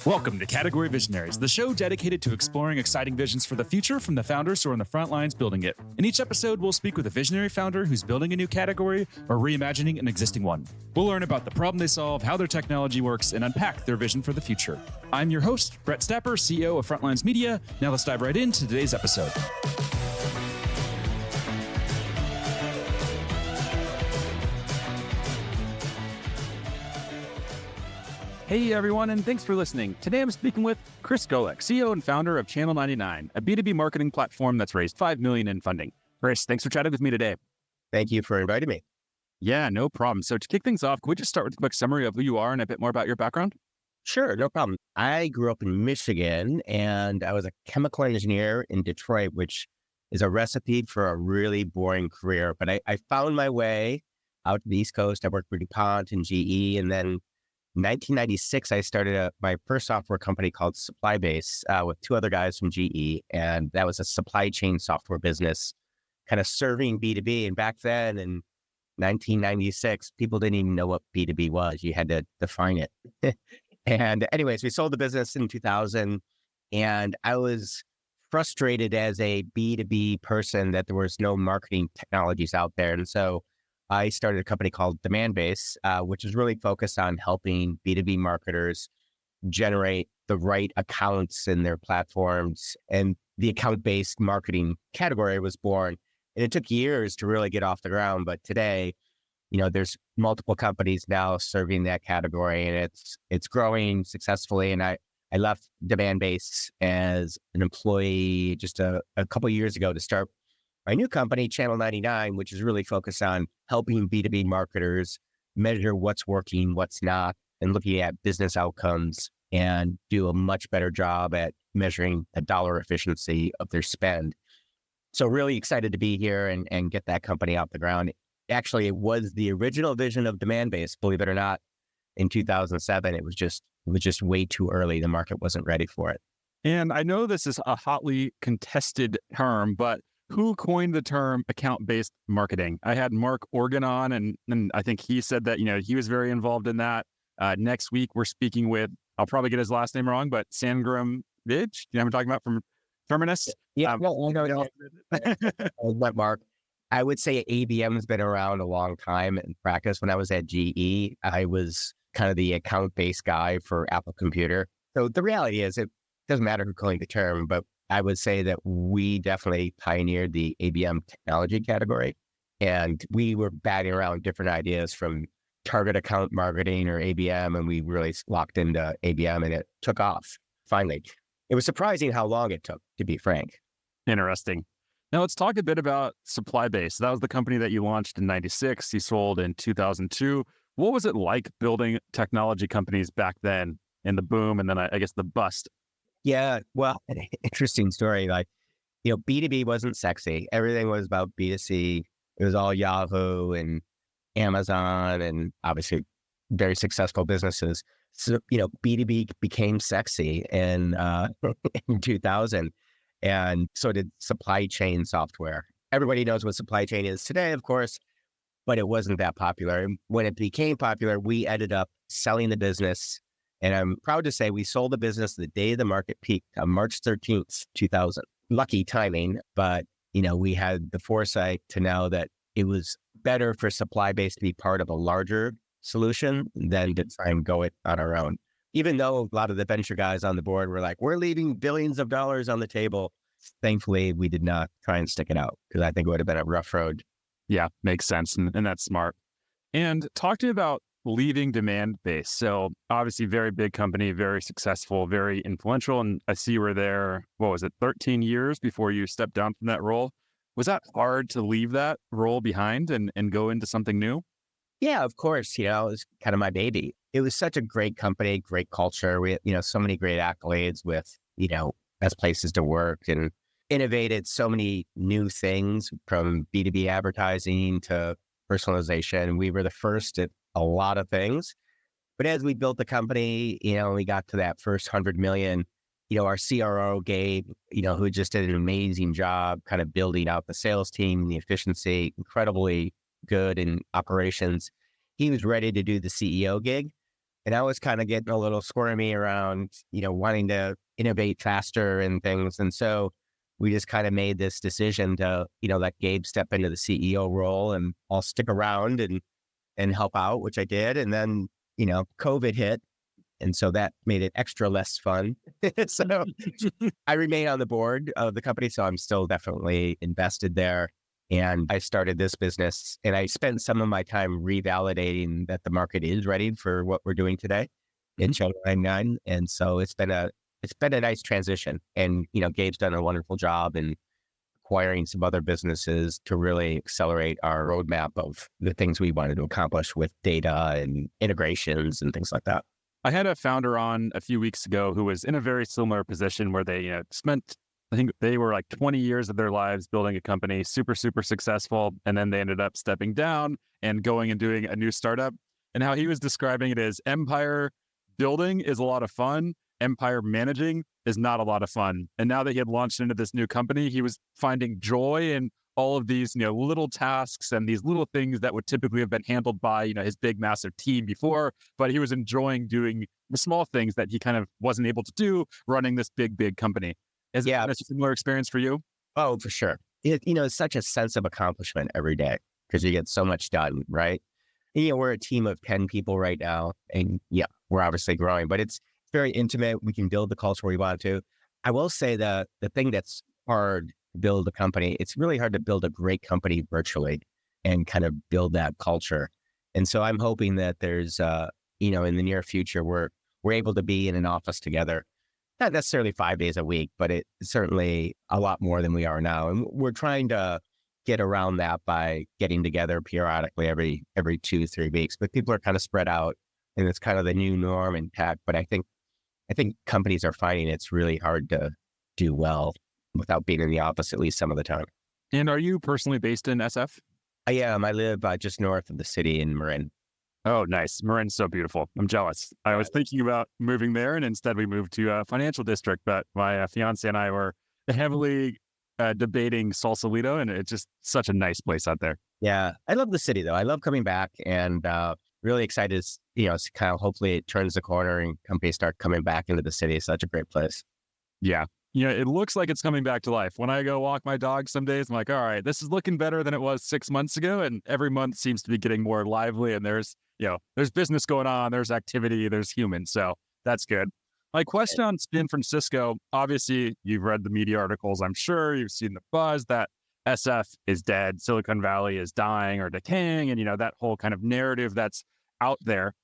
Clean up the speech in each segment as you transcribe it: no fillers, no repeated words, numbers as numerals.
Welcome to Category Visionaries, the show dedicated to exploring exciting visions for the future from the founders who are on the front lines building it. In each episode, we'll speak with a visionary founder who's building a new category or reimagining an existing one. We'll learn about the problem they solve, how their technology works, and unpack their vision for the future. I'm your host, Brett Stapper, CEO of Frontlines Media. Now let's dive right into today's episode. Hey everyone, and thanks for listening. Today I'm speaking with Chris Golec, CEO and founder of Channel99, a B2B marketing platform that's raised $5 million in funding. Chris, thanks for chatting with me today. Thank you for inviting me. Yeah, no problem. So to kick things off, can we just start with a quick summary of who you are and a bit more about your background? Sure, no problem. I grew up in Michigan and I was a chemical engineer in Detroit, which is a recipe for a really boring career. But I found my way out to the East Coast. I worked for DuPont and GE, and then 1996, I started my first software company called Supplybase with two other guys from GE. And that was a supply chain software business kind of serving B2B. And back then in 1996, people didn't even know what B2B was. You had to define it. And anyways, we sold the business in 2000. And I was frustrated as a B2B person that there was no marketing technologies out there. And so I started a company called Demandbase, which is really focused on helping B2B marketers generate the right accounts in their platforms. And the account-based marketing category was born. And it took years to really get off the ground. But today, there's multiple companies now serving that category, and it's growing successfully. And I left Demandbase as an employee just a couple of years ago to start my new company, Channel99, which is really focused on helping B2B marketers measure what's working, what's not, and looking at business outcomes and do a much better job at measuring the dollar efficiency of their spend. So really excited to be here and get that company off the ground. Actually, it was the original vision of Demandbase, believe it or not, in 2007. It was just way too early. The market wasn't ready for it. And I know this is a hotly contested term, but who coined the term account-based marketing? I had Mark Organ on, and I think he said that, he was very involved in that. Next week, we're speaking with, I'll probably get his last name wrong, but Sangram Vidge, you know what I'm talking about, from Terminus? Yeah, no. What, Mark? I would say ABM has been around a long time in practice. When I was at GE, I was kind of the account-based guy for Apple Computer. So the reality is, it doesn't matter who coined the term, but I would say that we definitely pioneered the ABM technology category, and we were batting around different ideas from target account marketing or ABM, and we really locked into ABM, and it took off. Finally, it was surprising how long it took, to be frank. Interesting. Now let's talk a bit about Supplybase. That was the company that you launched in 96. You sold in 2002. What was it like building technology companies back then, and the boom, and then I guess the bust? Yeah, well, interesting story. B2B wasn't sexy. Everything was about B2C. It was all Yahoo and Amazon and obviously very successful businesses. So, B2B became sexy in 2000, and so did supply chain software. Everybody knows what supply chain is today, of course, but it wasn't that popular. And when it became popular, we ended up selling the business. And I'm proud to say we sold the business the day the market peaked on March 13th, 2000. Lucky timing, but, we had the foresight to know that it was better for Supplybase to be part of a larger solution than to try and go it on our own. Even though a lot of the venture guys on the board were like, we're leaving billions of dollars on the table. Thankfully, we did not try and stick it out, because I think it would have been a rough road. Yeah, makes sense. And that's smart. And talk to me about leaving Demandbase. So obviously very big company, very successful, very influential. And I see you were there, 13 years before you stepped down from that role. Was that hard to leave that role behind and go into something new? Yeah, of course. It was kind of my baby. It was such a great company, great culture. We had, so many great accolades with, best places to work, and innovated so many new things from B2B advertising to personalization. We were the first at a lot of things. But as we built the company, we got to that first 100 million, our CRO, Gabe, who just did an amazing job kind of building out the sales team, the efficiency, incredibly good in operations. He was ready to do the CEO gig. And I was kind of getting a little squirmy around, wanting to innovate faster and things. And so we just kind of made this decision to, let Gabe step into the CEO role, and I'll stick around and help out, which I did. And then, COVID hit. And so that made it extra less fun. So I remain on the board of the company. So I'm still definitely invested there. And I started this business, and I spent some of my time revalidating that the market is ready for what we're doing today in Channel99. And so it's been a nice transition. And, Gabe's done a wonderful job in acquiring some other businesses to really accelerate our roadmap of the things we wanted to accomplish with data and integrations and things like that. I had a founder on a few weeks ago who was in a very similar position where they spent, I think they were like 20 years of their lives building a company, super, super successful. And then they ended up stepping down and going and doing a new startup. And how he was describing it is empire building is a lot of fun. Empire managing is not a lot of fun. And now that he had launched into this new company, he was finding joy in all of these, little tasks and these little things that would typically have been handled by, his big, massive team before. But he was enjoying doing the small things that he kind of wasn't able to do running this big, big company. Is that a similar experience for you? Oh, for sure. It's such a sense of accomplishment every day because you get so much done, right? We're a team of 10 people right now, and we're obviously growing, but it's very intimate. We can build the culture we want to. I will say that the thing that's hard to build a company, it's really hard to build a great company virtually and kind of build that culture. And so I'm hoping that there's, in the near future, we're able to be in an office together, not necessarily 5 days a week, but it's certainly a lot more than we are now. And we're trying to get around that by getting together periodically every 2-3 weeks. But people are kind of spread out, and it's kind of the new norm in tech. But I think companies are finding it's really hard to do well without being in the office at least some of the time. And are you personally based in SF? I am. I live just north of the city in Marin. Oh, nice. Marin's so beautiful. I'm jealous. I was thinking about moving there, and instead we moved to a financial district. But my fiance and I were heavily debating Sausalito, and it's just such a nice place out there. Yeah. I love the city, though. I love coming back, and really excited. It's kind of hopefully it turns the corner and companies start coming back into the city. It's such a great place. Yeah. It looks like it's coming back to life. When I go walk my dog some days, I'm like, all right, this is looking better than it was 6 months ago. And every month seems to be getting more lively. And there's business going on, there's activity, there's humans. So that's good. My question on San Francisco, obviously you've read the media articles, I'm sure you've seen the buzz that SF is dead, Silicon Valley is dying or decaying, and that whole kind of narrative that's out there.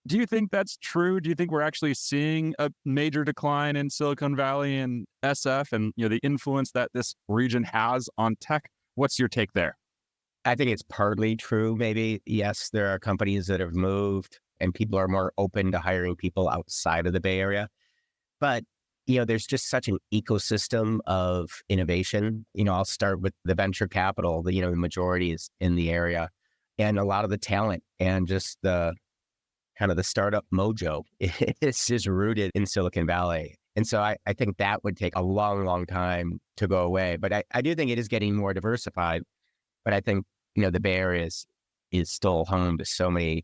Do you think that's true? Do you think we're actually seeing a major decline in Silicon Valley and SF and the influence that this region has on tech? What's your take there? I think it's partly true, maybe. Yes, there are companies that have moved and people are more open to hiring people outside of the Bay Area. But, there's just such an ecosystem of innovation. I'll start with the venture capital, the majority is in the area, and a lot of the talent and just the kind of the startup mojo. It's just rooted in Silicon Valley. And so I think that would take a long, long time to go away. But I do think it is getting more diversified. But I think, the Bay Area is still home to so many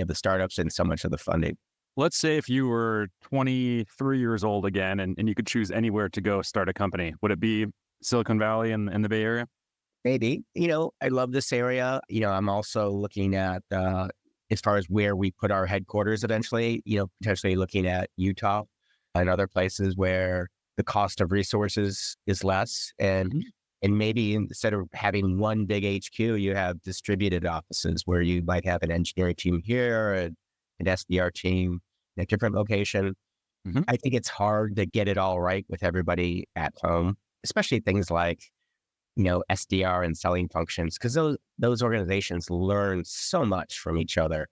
of the startups and so much of the funding. Let's say if you were 23 years old again and you could choose anywhere to go start a company, would it be Silicon Valley and the Bay Area? Maybe. I love this area. I'm also looking at, as far as where we put our headquarters eventually, potentially looking at Utah and other places where the cost of resources is less. And maybe instead of having one big HQ, you have distributed offices where you might have an engineering team here, an SDR team in a different location. I think it's hard to get it all right with everybody at home, especially things like, SDR and selling functions, because those organizations learn so much from each other.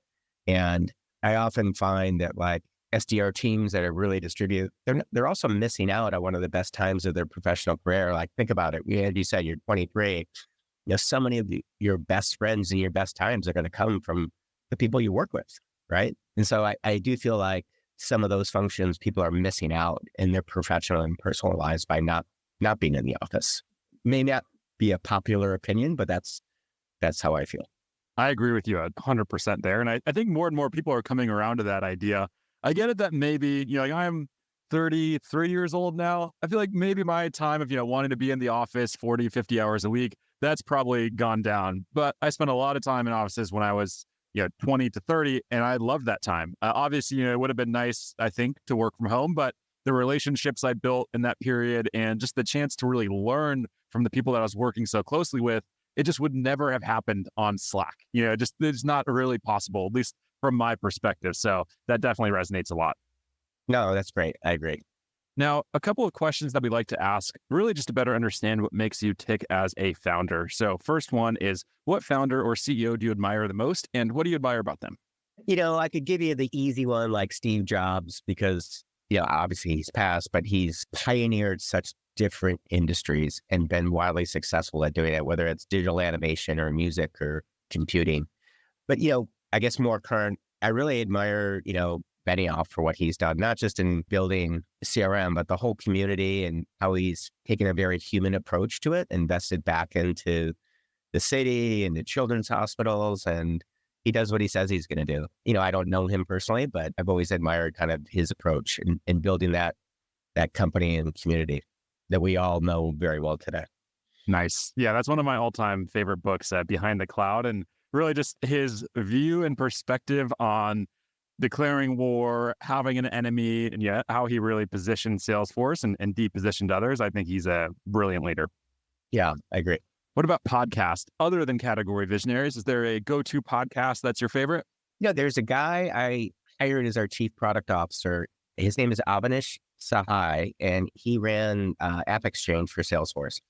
And I often find that like SDR teams that are really distributed, they're also missing out on one of the best times of their professional career. Like think about it. As you said, you're 23. So many of your best friends and your best times are going to come from the people you work with, right? And so I do feel like some of those functions people are missing out in their professional and personal lives by not being in the office. May not be a popular opinion, but that's how I feel. I agree with you 100% there. And I think more and more people are coming around to that idea. I get it that maybe, like I'm 33 years old now. I feel like maybe my time of, wanting to be in the office 40, 50 hours a week, that's probably gone down. But I spent a lot of time in offices when I was, 20 to 30, and I loved that time. Obviously, it would have been nice, I think, to work from home, but the relationships I built in that period and just the chance to really learn from the people that I was working so closely with, it just would never have happened on Slack. Just it's not really possible, at least from my perspective. So that definitely resonates a lot. No, that's great. I agree. Now, a couple of questions that we like to ask, really just to better understand what makes you tick as a founder. So first one is, what founder or CEO do you admire the most, and what do you admire about them? I could give you the easy one like Steve Jobs because, obviously he's passed, but he's pioneered such different industries and been wildly successful at doing it, whether it's digital animation or music or computing. But, I guess more current, I really admire, Benioff for what he's done, not just in building CRM, but the whole community and how he's taken a very human approach to it, invested back into the city and the children's hospitals. And he does what he says he's going to do. I don't know him personally, but I've always admired kind of his approach in building that company and community that we all know very well today. Nice. Yeah, that's one of my all-time favorite books, Behind the Cloud, and really just his view and perspective on declaring war, having an enemy, and how he really positioned Salesforce and depositioned others. I think he's a brilliant leader. Yeah, I agree. What about podcast? Other than Category Visionaries, is there a go-to podcast that's your favorite? There's a guy I hired as our chief product officer. His name is Avanish Sahai, and he ran App Exchange for Salesforce.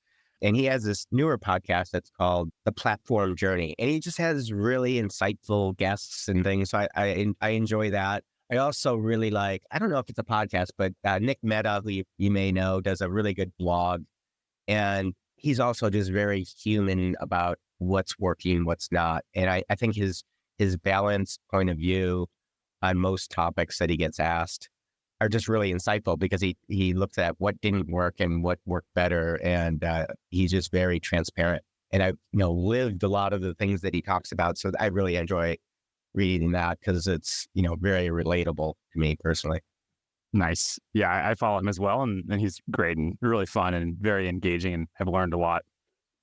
And he has this newer podcast that's called The Platform Journey. And he just has really insightful guests and things. So I enjoy that. I also really like, I don't know if it's a podcast, but Nick Mehta, who you may know, does a really good blog. And he's also just very human about what's working, what's not. And I think his balanced point of view on most topics that he gets asked are just really insightful because he looks at what didn't work and what worked better. And he's just very transparent. And I've lived a lot of the things that he talks about. So I really enjoy reading that because it's, very relatable to me personally. Nice. Yeah, I follow him as well. And he's great and really fun and very engaging and have learned a lot.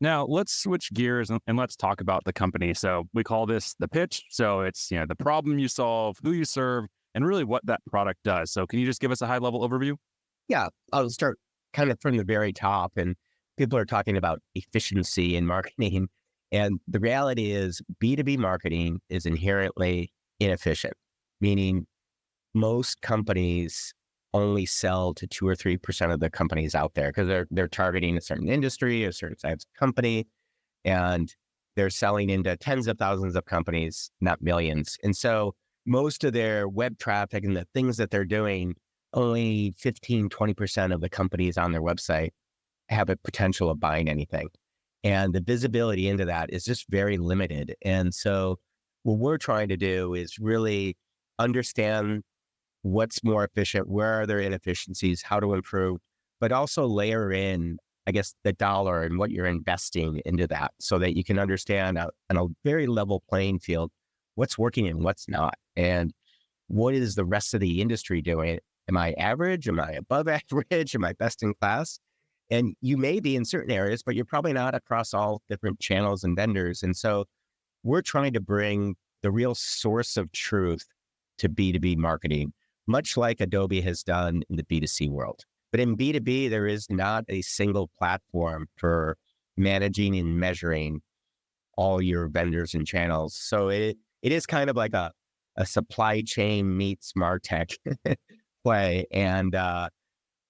Now, let's switch gears and let's talk about the company. So we call this the pitch. So it's, the problem you solve, who you serve, and really what that product does. So can you just give us a high level overview? Yeah, I'll start kind of from the very top. And people are talking about efficiency in marketing. And the reality is B2B marketing is inherently inefficient, meaning most companies only sell to 2 or 3% of the companies out there because they're targeting a certain industry, a certain size company, and they're selling into tens of thousands of companies, not millions. And so most of their web traffic and the things that they're doing, only 15, 20% of the companies on their website have a potential of buying anything. And the visibility into that is just very limited. And so what we're trying to do is really understand what's more efficient, where are there inefficiencies, how to improve, but also layer in, I guess, the dollar and what you're investing into that so that you can understand on a very level playing field what's working and what's not. And what is the rest of the industry doing? Am I average? Am I above average? Am I best in class? And you may be in certain areas, but you're probably not across all different channels and vendors. And so we're trying to bring the real source of truth to B2B marketing, much like Adobe has done in the B2C world. But in B2B, there is not a single platform for managing and measuring all your vendors and channels. So it is kind of like a supply chain meets MarTech play. And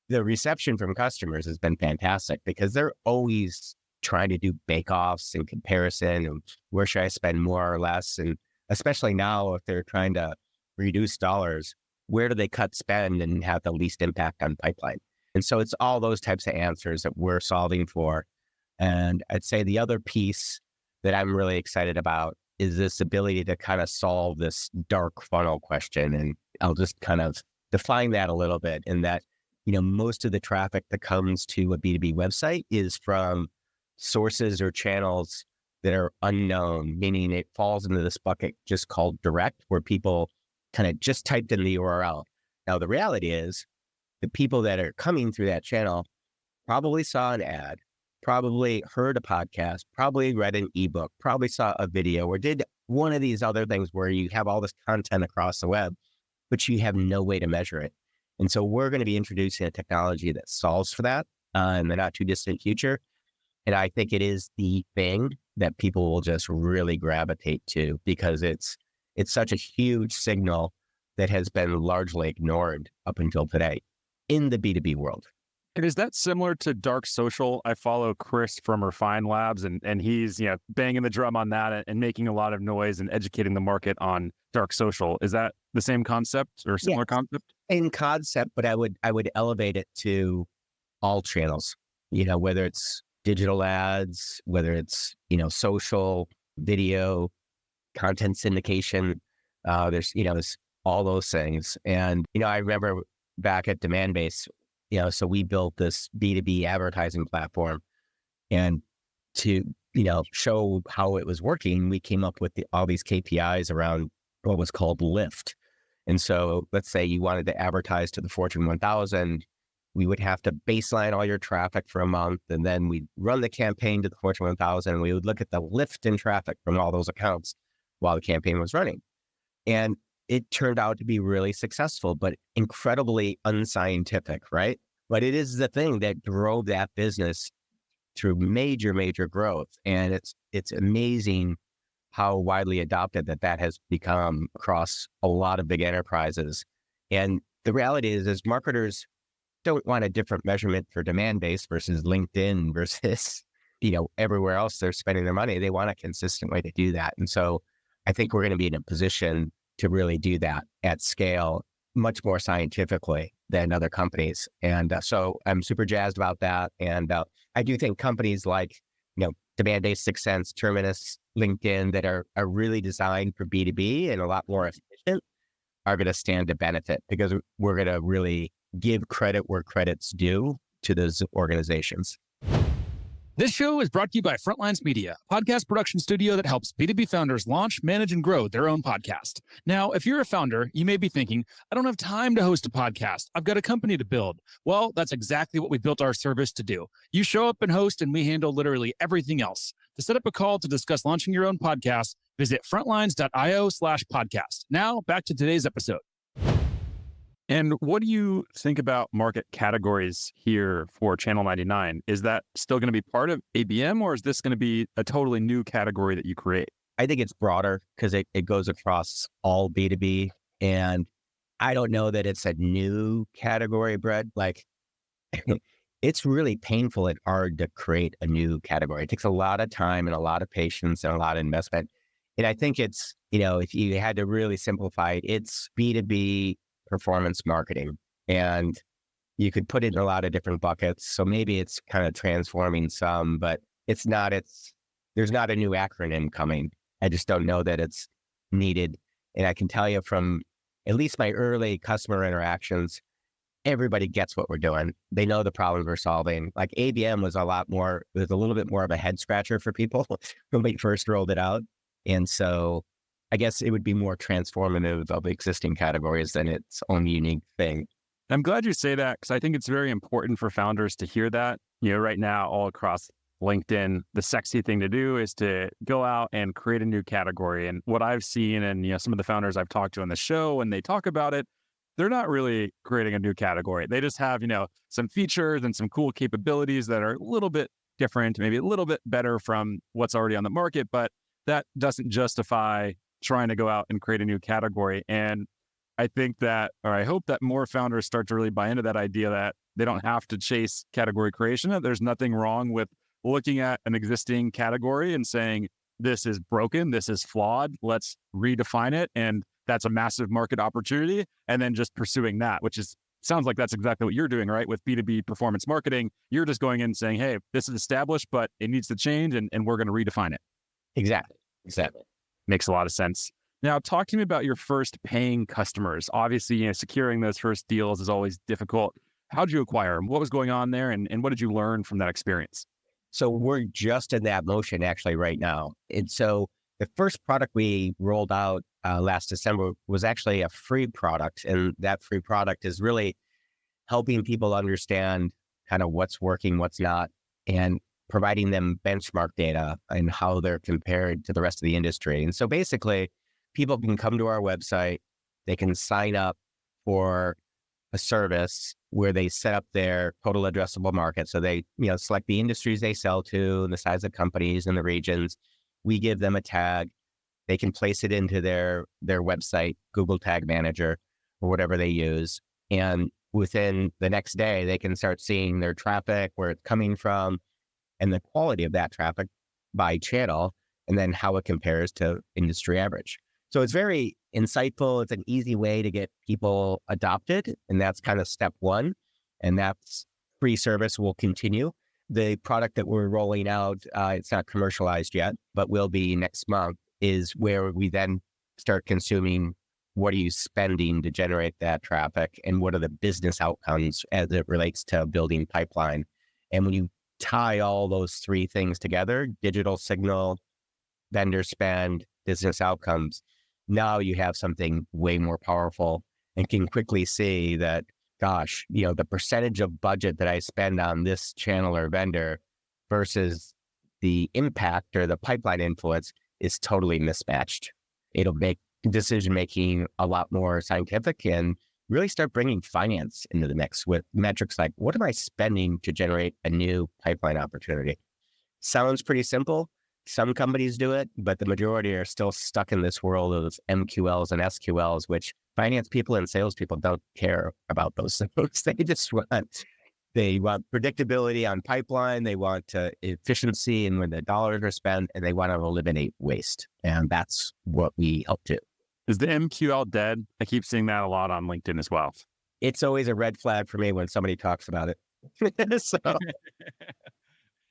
the reception from customers has been fantastic because they're always trying to do bake-offs and comparison and where should I spend more or less? And especially now, if they're trying to reduce dollars, where do they cut spend and have the least impact on pipeline? And so it's all those types of answers that we're solving for. And I'd say the other piece that I'm really excited about is this ability to kind of solve this dark funnel question. And I'll just kind of define that a little bit in that, most of the traffic that comes to a B2B website is from sources or channels that are unknown, meaning it falls into this bucket just called direct, where people kind of just typed in the URL. Now, the reality is the people that are coming through that channel probably saw an ad, probably heard a podcast, probably read an ebook, probably saw a video, or did one of these other things where you have all this content across the web, but you have no way to measure it. And so we're going to be introducing a technology that solves for that in the not too distant future. And I think it is the thing that people will just really gravitate to, because it's such a huge signal that has been largely ignored up until today in the B2B world. And is that similar to dark social? I follow Chris from Refine Labs, and he's banging the drum on that and making a lot of noise and educating the market on dark social. Is that the same concept or similar concept? In concept, but I would elevate it to all channels. Whether it's digital ads, whether it's social, video, content syndication. There's all those things. And I remember back at Demandbase. So we built this B2B advertising platform, and to, show how it was working, we came up with all these KPIs around what was called lift. And so let's say you wanted to advertise to the Fortune 1000, we would have to baseline all your traffic for a month, and then we'd run the campaign to the Fortune 1000, and we would look at the lift in traffic from all those accounts while the campaign was running. And it turned out to be really successful, but incredibly unscientific, right? But it is the thing that drove that business through major, major growth. And it's amazing how widely adopted that has become across a lot of big enterprises. And the reality is marketers don't want a different measurement for Demandbase versus LinkedIn versus, everywhere else they're spending their money. They want a consistent way to do that. And so I think we're going to be in a position to really do that at scale much more scientifically than other companies. And so I'm super jazzed about that. And I do think companies like, Demandbase, 6 Sense, Terminus, LinkedIn that are really designed for B2B and a lot more efficient are going to stand to benefit, because we're going to really give credit where credit's due to those organizations. This show is brought to you by Frontlines Media, a podcast production studio that helps B2B founders launch, manage, and grow their own podcast. Now, if you're a founder, you may be thinking, I don't have time to host a podcast. I've got a company to build. Well, that's exactly what we built our service to do. You show up and host, and we handle literally everything else. To set up a call to discuss launching your own podcast, visit frontlines.io/podcast. Now, back to today's episode. And what do you think about market categories here for Channel99? Is that still going to be part of ABM, or is this going to be a totally new category that you create? I think it's broader because it goes across all B2B. And I don't know that it's a new category, Brett. Like, it's really painful and hard to create a new category. It takes a lot of time and a lot of patience and a lot of investment. And I think it's, if you had to really simplify it, it's B2B performance marketing, and you could put it in a lot of different buckets. So maybe it's kind of transforming some, but there's not a new acronym coming. I just don't know that it's needed. And I can tell you from at least my early customer interactions, everybody gets what we're doing. They know the problems we're solving. Like ABM was a little bit more of a head scratcher for people when we first rolled it out. And so I guess it would be more transformative of existing categories than its own unique thing. I'm glad you say that, because I think it's very important for founders to hear that. Right now, all across LinkedIn, the sexy thing to do is to go out and create a new category. And what I've seen, and some of the founders I've talked to on the show, when they talk about it, they're not really creating a new category. They just have, some features and some cool capabilities that are a little bit different, maybe a little bit better from what's already on the market, but that doesn't justify trying to go out and create a new category. And I think that, or I hope that more founders start to really buy into that idea that they don't have to chase category creation. That there's nothing wrong with looking at an existing category and saying, this is broken, this is flawed, let's redefine it. And that's a massive market opportunity. And then just pursuing that, which sounds like that's exactly what you're doing, right? With B2B performance marketing, you're just going in and saying, hey, this is established, but it needs to change, and we're going to redefine it. Exactly. Makes a lot of sense. Now, talk to me about your first paying customers. Obviously, securing those first deals is always difficult. How did you acquire them? What was going on there, and what did you learn from that experience? So we're just in that motion actually right now. And so the first product we rolled out last December was actually a free product. And that free product is really helping people understand kind of what's working, what's not, and providing them benchmark data and how they're compared to the rest of the industry. And so basically, people can come to our website, they can sign up for a service where they set up their total addressable market. So they, select the industries they sell to, the size of companies and the regions. We give them a tag. They can place it into their website, Google Tag Manager, or whatever they use. And within the next day, they can start seeing their traffic, where it's coming from, and the quality of that traffic by channel, and then how it compares to industry average. So it's very insightful. It's an easy way to get people adopted. And that's kind of step one. And that's free service will continue. The product that we're rolling out, it's not commercialized yet, but will be next month, is where we then start consuming what are you spending to generate that traffic and what are the business outcomes as it relates to building pipeline. And when you tie all those three things together, digital signal, vendor spend, business outcomes, now you have something way more powerful and can quickly see that, gosh, the percentage of budget that I spend on this channel or vendor versus the impact or the pipeline influence is totally mismatched. It'll make decision-making a lot more scientific and really start bringing finance into the mix with metrics like, what am I spending to generate a new pipeline opportunity? Sounds pretty simple. Some companies do it, but the majority are still stuck in this world of MQLs and SQLs, which finance people and salespeople don't care about those things. They want predictability on pipeline. They want efficiency and when the dollars are spent, and they want to eliminate waste. And that's what we help do. Is the MQL dead? I keep seeing that a lot on LinkedIn as well. It's always a red flag for me when somebody talks about it. So.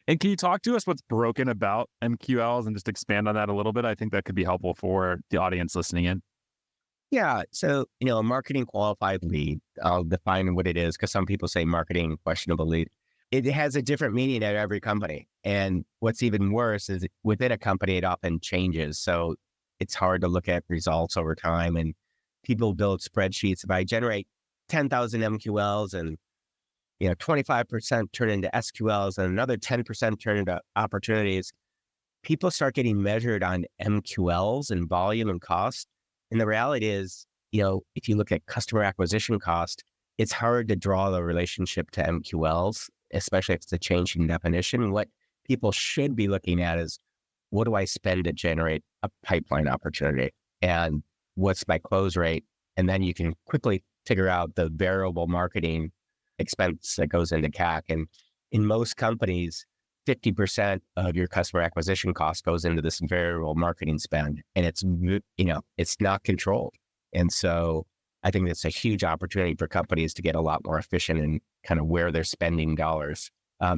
And can you talk to us what's broken about MQLs and just expand on that a little bit? I think that could be helpful for the audience listening in. Yeah. So, a marketing qualified lead, I'll define what it is because some people say marketing questionable lead. It has a different meaning at every company. And what's even worse is within a company, it often changes. So it's hard to look at results over time. And people build spreadsheets. If I generate 10,000 MQLs and 25% turn into SQLs and another 10% turn into opportunities, people start getting measured on MQLs and volume and cost. And the reality is, if you look at customer acquisition cost, it's hard to draw the relationship to MQLs, especially if it's a change in definition. What people should be looking at is, what do I spend to generate a pipeline opportunity? And what's my close rate? And then you can quickly figure out the variable marketing expense that goes into CAC. And in most companies, 50% of your customer acquisition cost goes into this variable marketing spend, and it's not controlled. And so I think that's a huge opportunity for companies to get a lot more efficient in kind of where they're spending dollars.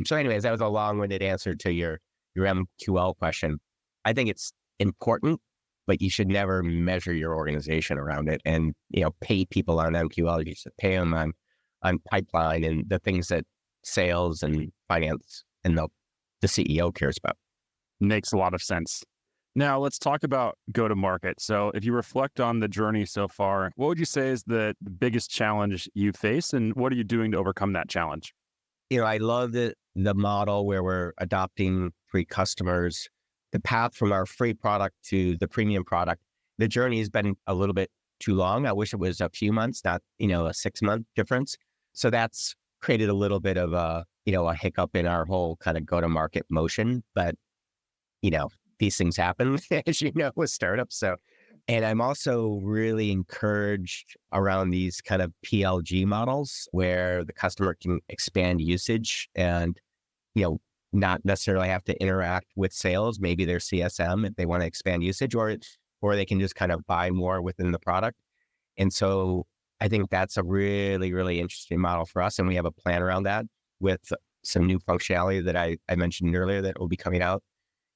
So anyways, that was a long-winded answer to your MQL question. I think it's important, but you should never measure your organization around it and, pay people on MQL. You should pay them on pipeline and the things that sales and finance and the CEO cares about. Makes a lot of sense. Now let's talk about go-to-market. So if you reflect on the journey so far, what would you say is the biggest challenge you face, and what are you doing to overcome that challenge? I love the model where we're adopting free customers. The path from our free product to the premium product, the journey has been a little bit too long. I wish it was a few months, not, a 6-month difference. So that's created a little bit of a hiccup in our whole kind of go-to-market motion. But, these things happen, as with startups. So, and I'm also really encouraged around these kind of PLG models where the customer can expand usage and, not necessarily have to interact with sales, maybe their CSM if they want to expand usage, or they can just kind of buy more within the product. And so I think that's a really, really interesting model for us. And we have a plan around that with some new functionality that I mentioned earlier that will be coming out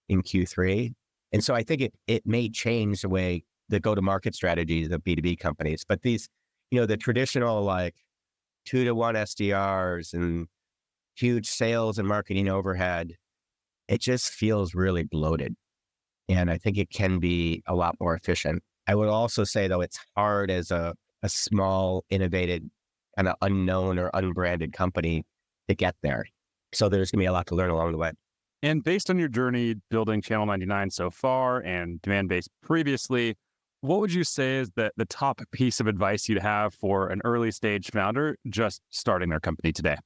in Q3. And so I think it may change the way the go-to-market strategies of B2B companies. But these, the traditional 2-to-1 SDRs and huge sales and marketing overhead, it just feels really bloated. And I think it can be a lot more efficient. I would also say, though, it's hard as a small, innovative, kind of unknown or unbranded company to get there. So there's going to be a lot to learn along the way. And based on your journey building Channel99 so far and Demandbase previously, what would you say is the top piece of advice you'd have for an early stage founder just starting their company today?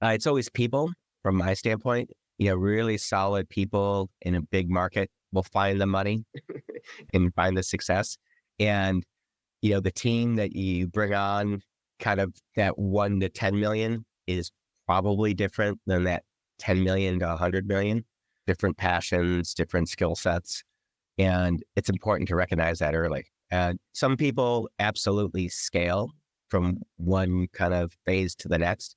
It's always people from my standpoint. Really solid people in a big market will find the money and find the success. And, the team that you bring on, kind of that 1 to 10 million is probably different than that 10 million to 100 million, different passions, different skill sets. And it's important to recognize that early. Some people absolutely scale from one kind of phase to the next,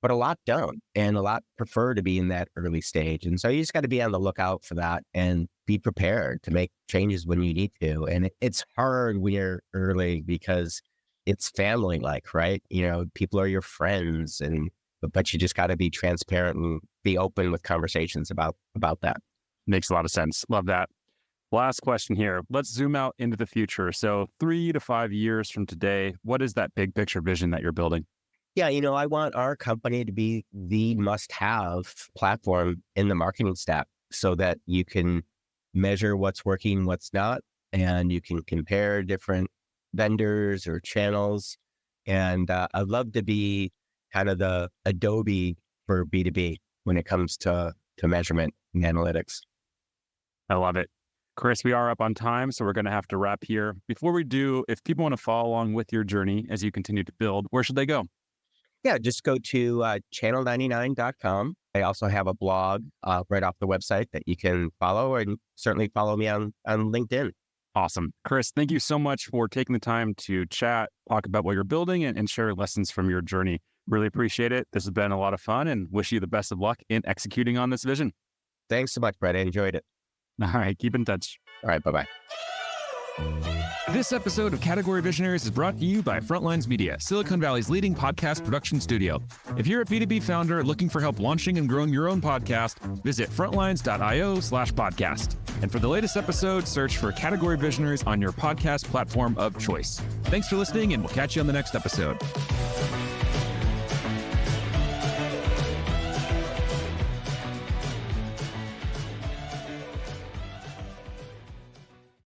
but a lot don't. And a lot prefer to be in that early stage. And so you just got to be on the lookout for that and be prepared to make changes when you need to. And it's hard when you're early because it's family-like, right? People are your friends, but you just got to be transparent and be open with conversations about that. Makes a lot of sense. Love that. Last question here. Let's zoom out into the future. So 3 to 5 years from today, what is that big picture vision that you're building? Yeah, I want our company to be the must-have platform in the marketing stack so that you can measure what's working, what's not, and you can compare different vendors or channels. And I'd love to be kind of the Adobe for B2B when it comes to measurement and analytics. I love it. Chris, we are up on time, so we're going to have to wrap here. Before we do, if people want to follow along with your journey as you continue to build, where should they go? Yeah, just go to channel99.com. I also have a blog right off the website that you can follow, and certainly follow me on LinkedIn. Awesome. Chris, thank you so much for taking the time to chat, talk about what you're building, and share lessons from your journey. Really appreciate it. This has been a lot of fun, and wish you the best of luck in executing on this vision. Thanks so much, Brett. I enjoyed it. All right, keep in touch. All right, bye-bye. This episode of Category Visionaries is brought to you by Frontlines Media, Silicon Valley's leading podcast production studio. If you're a B2B founder looking for help launching and growing your own podcast, visit frontlines.io/podcast. And for the latest episode, search for Category Visionaries on your podcast platform of choice. Thanks for listening, and we'll catch you on the next episode.